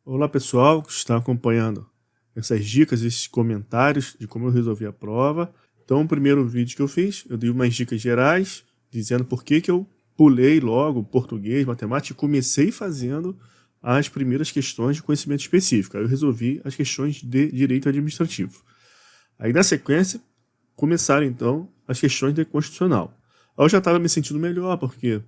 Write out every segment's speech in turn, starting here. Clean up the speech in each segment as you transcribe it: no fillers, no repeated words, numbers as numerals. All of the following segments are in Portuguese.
Olá pessoal que está acompanhando essas dicas, esses comentários de como eu resolvi a prova. Então, o primeiro vídeo que eu fiz, eu dei umas dicas gerais, dizendo por que eu pulei logo português, matemática e comecei fazendo as primeiras questões de conhecimento específico. Aí eu resolvi as questões de direito administrativo. Aí na sequência, começaram então as questões de constitucional. Aí eu já estava me sentindo melhor, porque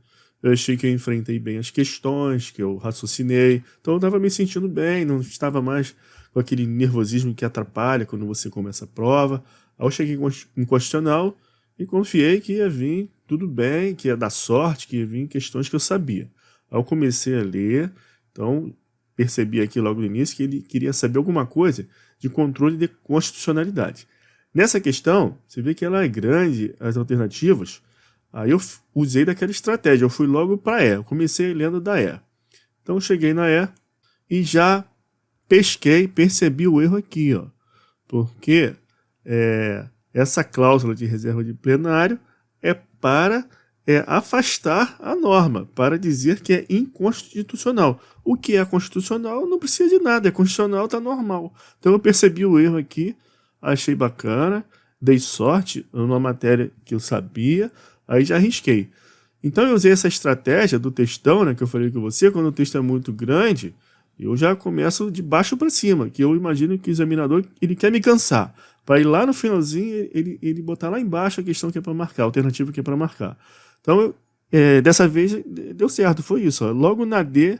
eu achei que eu enfrentei bem as questões, que eu raciocinei. Então eu estava me sentindo bem, não estava mais com aquele nervosismo que atrapalha quando você começa a prova. Aí eu cheguei em constitucional e confiei que ia vir tudo bem, que ia dar sorte, que ia vir questões que eu sabia. Aí eu comecei a ler, então percebi aqui logo no início que ele queria saber alguma coisa de controle de constitucionalidade. Nessa questão, você vê que ela é grande, as alternativas. Aí eu usei daquela estratégia, eu fui logo para E. Eu comecei lendo da E. Então cheguei na E e já percebi o erro aqui, ó. Porque essa cláusula de reserva de plenário é para afastar a norma, para dizer que é inconstitucional. O que é constitucional não precisa de nada, é constitucional, está normal. Então eu percebi o erro aqui, achei bacana, dei sorte numa matéria que eu sabia, aí já arrisquei. Então eu usei essa estratégia do textão, né, que eu falei com você, quando o texto é muito grande, eu já começo de baixo para cima, que eu imagino que o examinador ele quer me cansar, para ir lá no finalzinho ele botar lá embaixo a questão que é para marcar, a alternativa que é para marcar. Então, dessa vez deu certo, foi isso. Ó. Logo na D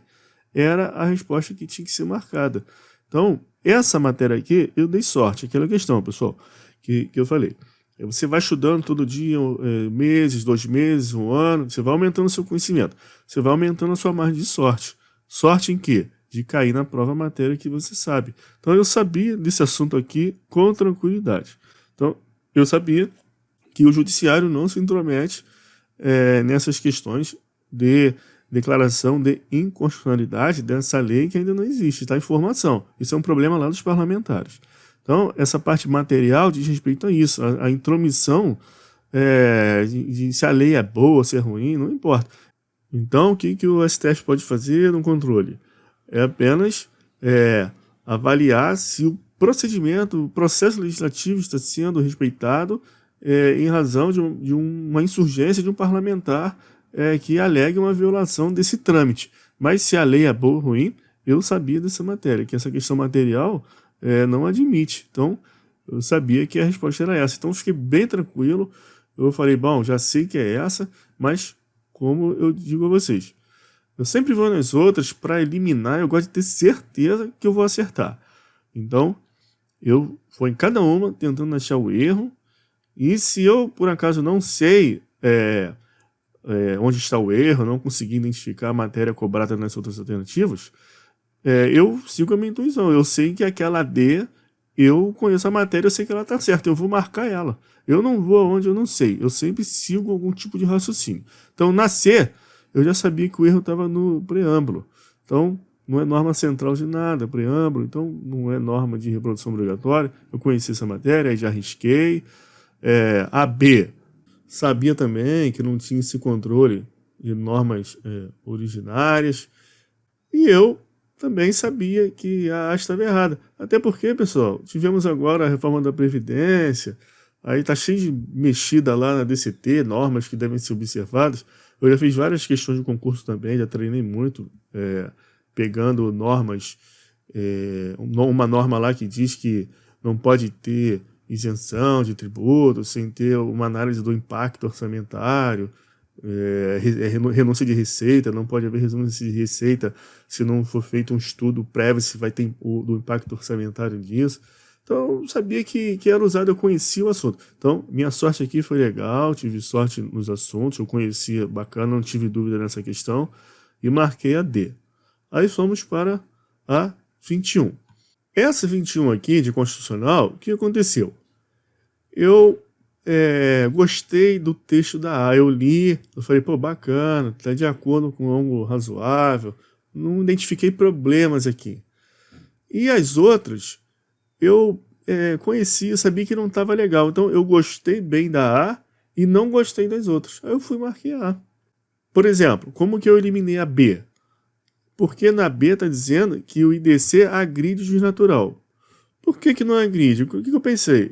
era a resposta que tinha que ser marcada. Então, essa matéria aqui, eu dei sorte, aquela questão, pessoal, que eu falei. Você vai estudando todo dia, meses, 2 meses, 1 ano, você vai aumentando o seu conhecimento, você vai aumentando a sua margem de sorte. Sorte em quê? De cair na prova matéria que você sabe. Então, eu sabia desse assunto aqui com tranquilidade. Então, eu sabia que o judiciário não se intromete nessas questões de declaração de inconstitucionalidade dessa lei que ainda não existe, está em formação. Isso é um problema lá dos parlamentares. Então, essa parte material diz respeito a isso, a intromissão de se a lei é boa, se é ruim, não importa. Então, o que o STF pode fazer no controle? É apenas avaliar se o procedimento, o processo legislativo está sendo respeitado em razão de uma insurgência de um parlamentar que alegue uma violação desse trâmite. Mas se a lei é boa ou ruim, eu sabia dessa matéria, que essa questão material não admite. Então, eu sabia que a resposta era essa. Então, eu fiquei bem tranquilo. Eu falei, bom, já sei que é essa, mas como eu digo a vocês, eu sempre vou nas outras para eliminar, eu gosto de ter certeza que eu vou acertar. Então, eu vou em cada uma tentando achar o erro, e se eu, por acaso, não sei onde está o erro, não consegui identificar a matéria cobrada nas outras alternativas, eu sigo a minha intuição. Eu sei que aquela D, eu conheço a matéria, eu sei que ela está certa, eu vou marcar ela. Eu não vou aonde eu não sei, eu sempre sigo algum tipo de raciocínio. Então, na C, eu já sabia que o erro estava no preâmbulo. Então, não é norma central de nada, preâmbulo, então não é norma de reprodução obrigatória. Eu conheci essa matéria, aí já arrisquei. A B, sabia também que não tinha esse controle de normas originárias. E eu também sabia que a A estava errada. Até porque, pessoal, tivemos agora a reforma da Previdência, aí tá cheio de mexida lá na DCT, normas que devem ser observadas. Eu já fiz várias questões de concurso também, já treinei muito, pegando normas, uma norma lá que diz que não pode ter isenção de tributo, sem ter uma análise do impacto orçamentário, renúncia de receita, não pode haver renúncia de receita se não for feito um estudo prévio se vai ter do impacto orçamentário disso. Então, eu sabia que era usado, eu conhecia o assunto. Então, minha sorte aqui foi legal, tive sorte nos assuntos, eu conhecia bacana, não tive dúvida nessa questão, e marquei a D. Aí fomos para a 21. Essa 21 aqui, de constitucional, o que aconteceu? Eu gostei do texto da A, eu li, eu falei, pô, bacana, tá de acordo com algo razoável, não identifiquei problemas aqui. E as outras, eu conhecia, sabia que não estava legal. Então eu gostei bem da A e não gostei das outras. Aí eu fui marcar A. Por exemplo, como que eu eliminei a B? Porque na B está dizendo que o IDC agride o juiz natural. Por que não agride? O que eu pensei?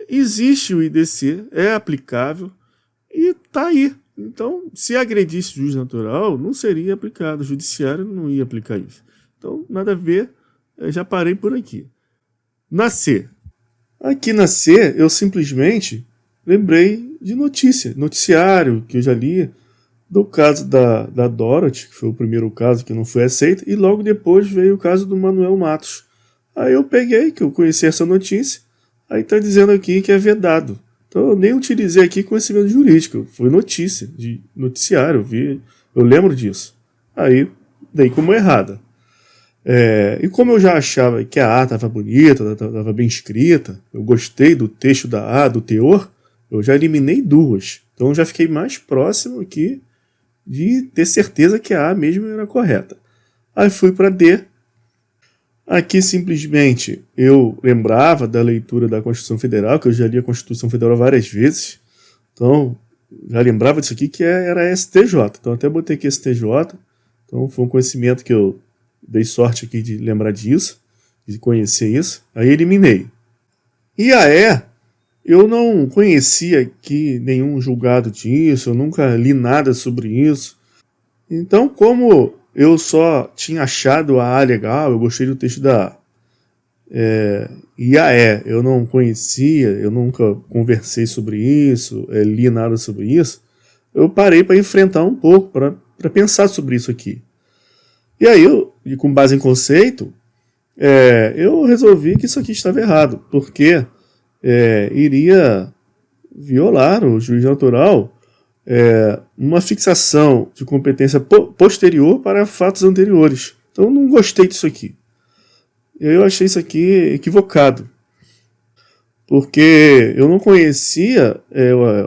Existe o IDC, é aplicável e está aí. Então, se agredisse o juiz natural, não seria aplicado. O judiciário não ia aplicar isso. Então, nada a ver, já parei por aqui. Na C. Aqui na C, eu simplesmente lembrei de noticiário que eu já li, do caso da Dorothy, que foi o primeiro caso que não foi aceito, e logo depois veio o caso do Manuel Matos. Aí eu peguei, que eu conheci essa notícia, aí está dizendo aqui que é vedado. Então eu nem utilizei aqui conhecimento jurídico, foi notícia, de noticiário, eu lembro disso. Aí dei como errada. E como eu já achava que a A estava bonita, estava bem escrita, eu gostei do texto da A, do teor, eu já eliminei duas. Então eu já fiquei mais próximo aqui de ter certeza que a A mesmo era correta. Aí fui para D. Aqui simplesmente eu lembrava da leitura da Constituição Federal, que eu já li a Constituição Federal várias vezes. Então já lembrava disso aqui que era STJ. Então até botei aqui STJ. Então foi um conhecimento que eu dei sorte aqui de lembrar disso, de conhecer isso. Aí eliminei. E a E, eu não conhecia aqui nenhum julgado disso, eu nunca li nada sobre isso. Então, como eu só tinha achado a A legal, eu gostei do texto da A, e a E eu não conhecia, eu nunca conversei sobre isso, li nada sobre isso, eu parei para enfrentar um pouco, para pensar sobre isso aqui. E aí, com base em conceito, eu resolvi que isso aqui estava errado, porque iria violar o juiz natural uma fixação de competência posterior para fatos anteriores. Então eu não gostei disso aqui. Eu achei isso aqui equivocado, porque eu não conhecia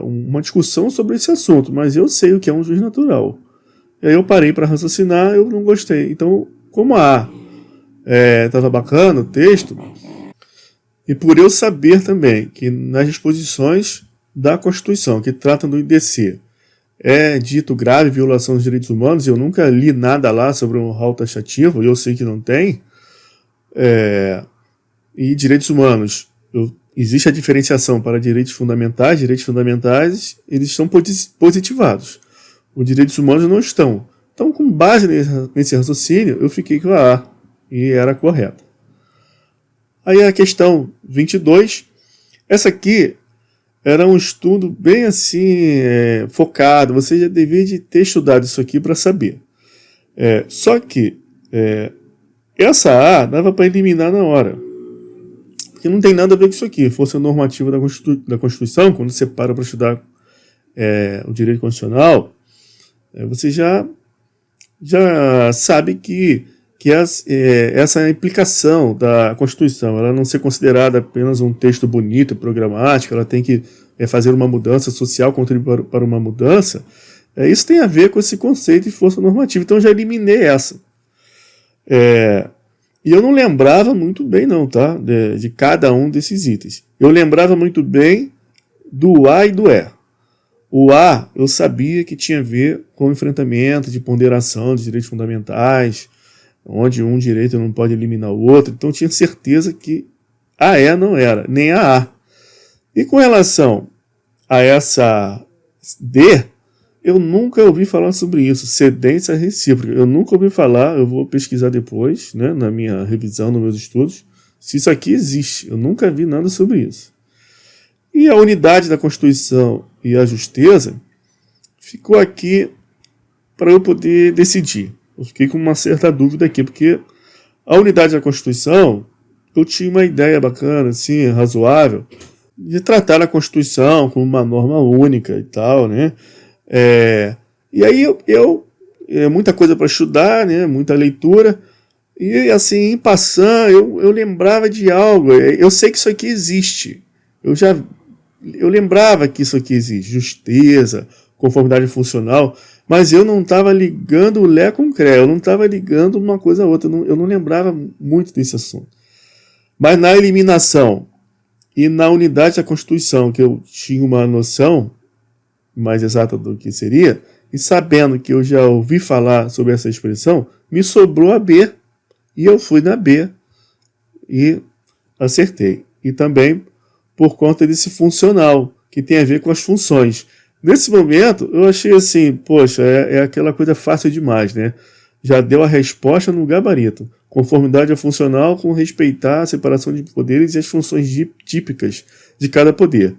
uma discussão sobre esse assunto, mas eu sei o que é um juiz natural. E aí eu parei para raciocinar, eu não gostei. Então, como a estava bacana o texto, e por eu saber também que nas disposições da Constituição que tratam do IDC é dito grave violação dos direitos humanos, eu nunca li nada lá sobre um rol taxativo, e eu sei que não tem, e direitos humanos, existe a diferenciação para direitos fundamentais eles estão positivados, os direitos humanos não estão. Então, com base nesse raciocínio, eu fiquei com a A, e era correta. Aí a questão 22, essa aqui era um estudo bem assim, focado, você já devia de ter estudado isso aqui para saber. Só que essa A dava para eliminar na hora, porque não tem nada a ver com isso aqui. Fosse a normativa da Constituição, quando você para estudar o direito constitucional, você já sabe que essa implicação da Constituição, ela não ser considerada apenas um texto bonito e programático, ela tem que fazer uma mudança social, contribuir para uma mudança, isso tem a ver com esse conceito de força normativa. Então eu já eliminei essa. E eu não lembrava muito bem não, tá? De cada um desses itens. Eu lembrava muito bem do A e do E. O A, eu sabia que tinha a ver com o enfrentamento de ponderação de direitos fundamentais, onde um direito não pode eliminar o outro, então tinha certeza que a E não era, nem a A. E com relação a essa D, eu nunca ouvi falar sobre isso, cedência recíproca, eu nunca ouvi falar, eu vou pesquisar depois, né, na minha revisão, nos meus estudos, se isso aqui existe, eu nunca vi nada sobre isso. E a unidade da Constituição e a justeza ficou aqui para eu poder decidir. Eu fiquei com uma certa dúvida aqui, porque a unidade da Constituição, eu tinha uma ideia bacana, assim, razoável, de tratar a Constituição como uma norma única e tal, né? E aí muita coisa para estudar, né? Muita leitura, e assim, em passando, eu lembrava de algo, eu sei que isso aqui existe, eu lembrava que isso aqui existe, justeza, conformidade funcional, mas eu não estava ligando o Lé com o Cré, eu não estava ligando uma coisa a outra, eu não lembrava muito desse assunto. Mas na eliminação e na unidade da Constituição, que eu tinha uma noção mais exata do que seria, e sabendo que eu já ouvi falar sobre essa expressão, me sobrou a B, e eu fui na B e acertei. E também por conta desse funcional, que tem a ver com as funções. Nesse momento, eu achei assim, poxa, é aquela coisa fácil demais, né? Já deu a resposta no gabarito. Conformidade é funcional com respeitar a separação de poderes e as funções típicas de cada poder.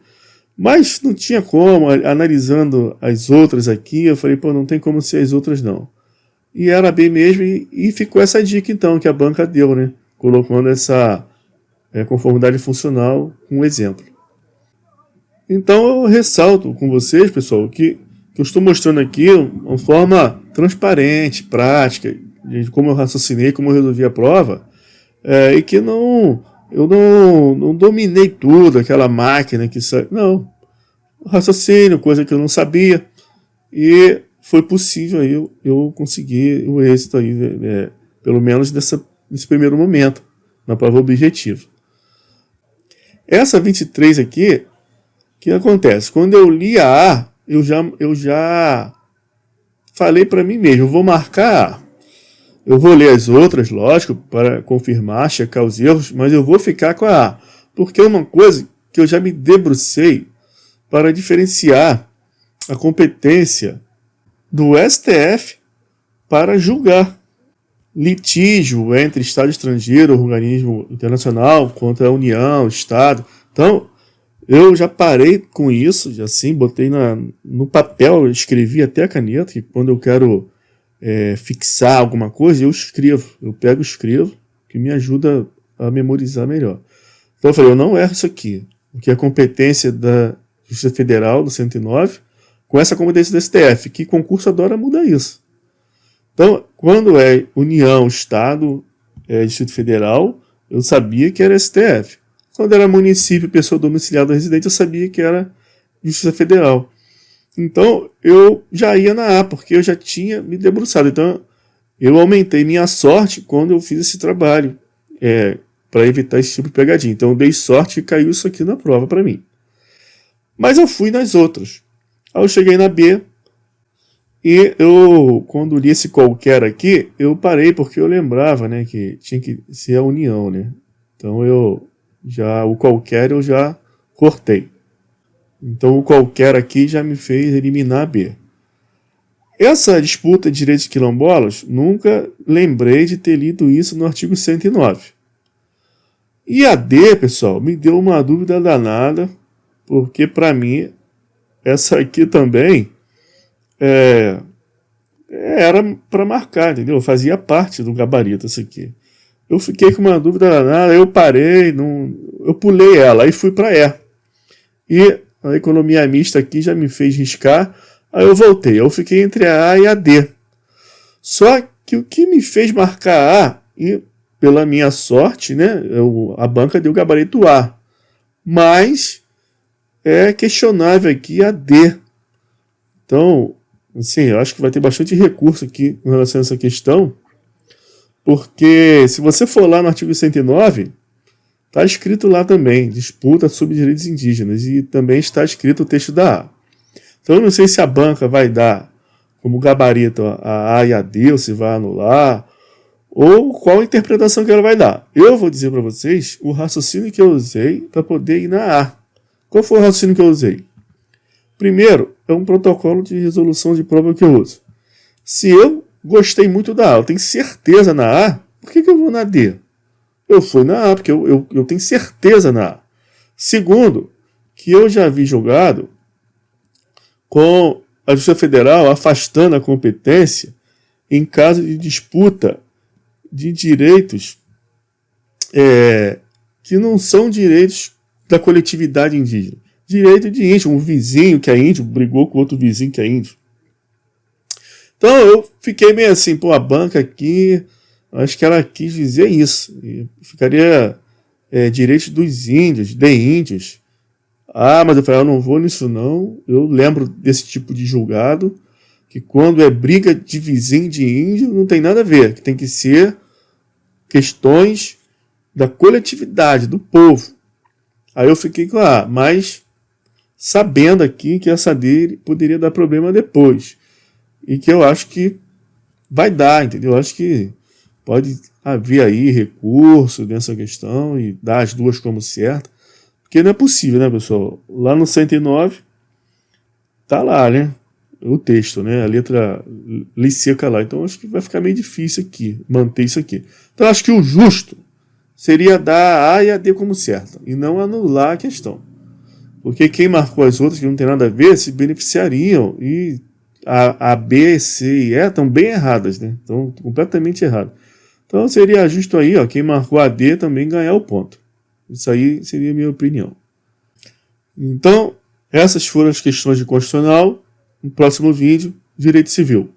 Mas não tinha como, analisando as outras aqui, eu falei, pô, não tem como ser as outras não. E era B mesmo, e ficou essa dica então, que a banca deu, né? Colocando essa conformidade funcional com um exemplo. Então eu ressalto com vocês, pessoal, que eu estou mostrando aqui uma forma transparente, prática, de como eu raciocinei, como eu resolvi a prova, e que eu não dominei tudo, aquela máquina que sai. Não, raciocínio, coisa que eu não sabia, e foi possível aí eu conseguir o êxito aí, pelo menos nesse primeiro momento, na prova objetiva. Essa 23 aqui, o que acontece? Quando eu li a A, eu já falei para mim mesmo, eu vou marcar A. Eu vou ler as outras, lógico, para confirmar, checar os erros, mas eu vou ficar com a A. Porque é uma coisa que eu já me debrucei para diferenciar a competência do STF para julgar litígio entre Estado estrangeiro, organismo internacional, contra a União, Estado. Então, eu já parei com isso, já assim, botei no papel, escrevi até a caneta, que quando eu quero fixar alguma coisa, eu escrevo. Eu pego e escrevo, que me ajuda a memorizar melhor. Então eu falei, eu não erro isso aqui, que é a competência da Justiça Federal, do 109, com essa competência do STF, que concurso adora mudar isso. Então, quando é União, Estado, Distrito Federal, eu sabia que era STF. Quando era município, pessoa domiciliada residente, eu sabia que era Justiça Federal. Então, eu já ia na A, porque eu já tinha me debruçado. Então, eu aumentei minha sorte quando eu fiz esse trabalho, para evitar esse tipo de pegadinha. Então, eu dei sorte e caiu isso aqui na prova para mim. Mas eu fui nas outras. Aí eu cheguei na B, e eu, quando li esse qualquer aqui, eu parei, porque eu lembrava, né, que tinha que ser a união, né? Então, o qualquer eu já cortei. Então o qualquer aqui já me fez eliminar a B. Essa disputa de direitos quilombolas, nunca lembrei de ter lido isso no artigo 109. E a D, pessoal, me deu uma dúvida danada, porque para mim, essa aqui também era para marcar, entendeu? Fazia parte do gabarito essa aqui. Eu fiquei com uma dúvida danada, eu parei, eu pulei ela, aí fui para E. E a economia mista aqui já me fez riscar, aí eu voltei. Eu fiquei entre a A e a D. Só que o que me fez marcar A, e pela minha sorte, né, a banca deu o gabarito A. Mas é questionável aqui a D. Então, assim, eu acho que vai ter bastante recurso aqui com relação a essa questão, porque se você for lá no artigo 109, está escrito lá também, disputa sobre direitos indígenas, e também está escrito o texto da A. Então eu não sei se a banca vai dar como gabarito a A e a D, ou se vai anular, ou qual interpretação que ela vai dar. Eu vou dizer para vocês o raciocínio que eu usei para poder ir na A. Qual foi o raciocínio que eu usei? Primeiro, é um protocolo de resolução de prova que eu uso. Se eu gostei muito da A, eu tenho certeza na A, por que eu vou na D? Eu fui na A, porque eu tenho certeza na A. Segundo, que eu já vi julgado com a Justiça Federal afastando a competência em caso de disputa de direitos que não são direitos da coletividade indígena. Direito de índio, um vizinho que é índio brigou com outro vizinho que é índio. Então eu fiquei meio assim, a banca aqui, acho que ela quis dizer isso. E ficaria direitos dos índios, de índios. Mas eu falei, eu não vou nisso não. Eu lembro desse tipo de julgado, que quando é briga de vizinho de índio, não tem nada a ver. Que tem que ser questões da coletividade, do povo. Aí eu fiquei com mas sabendo aqui que essa dele poderia dar problema depois. E que eu acho que vai dar, entendeu? Eu acho que pode haver aí recurso nessa questão e dar as duas como certa, porque não é possível, né, pessoal? Lá no 109 tá lá, né? O texto, né? A letra seca lá. Então acho que vai ficar meio difícil aqui, manter isso aqui. Então acho que o justo seria dar a A e a D como certa, e não anular a questão. Porque quem marcou as outras, que não tem nada a ver, se beneficiariam, e a B, C e E estão bem erradas, né? Estão completamente erradas. Então seria justo aí, ó, quem marcou a D também ganhar o ponto. Isso aí seria a minha opinião. Então, essas foram as questões de constitucional. No próximo vídeo, direito civil.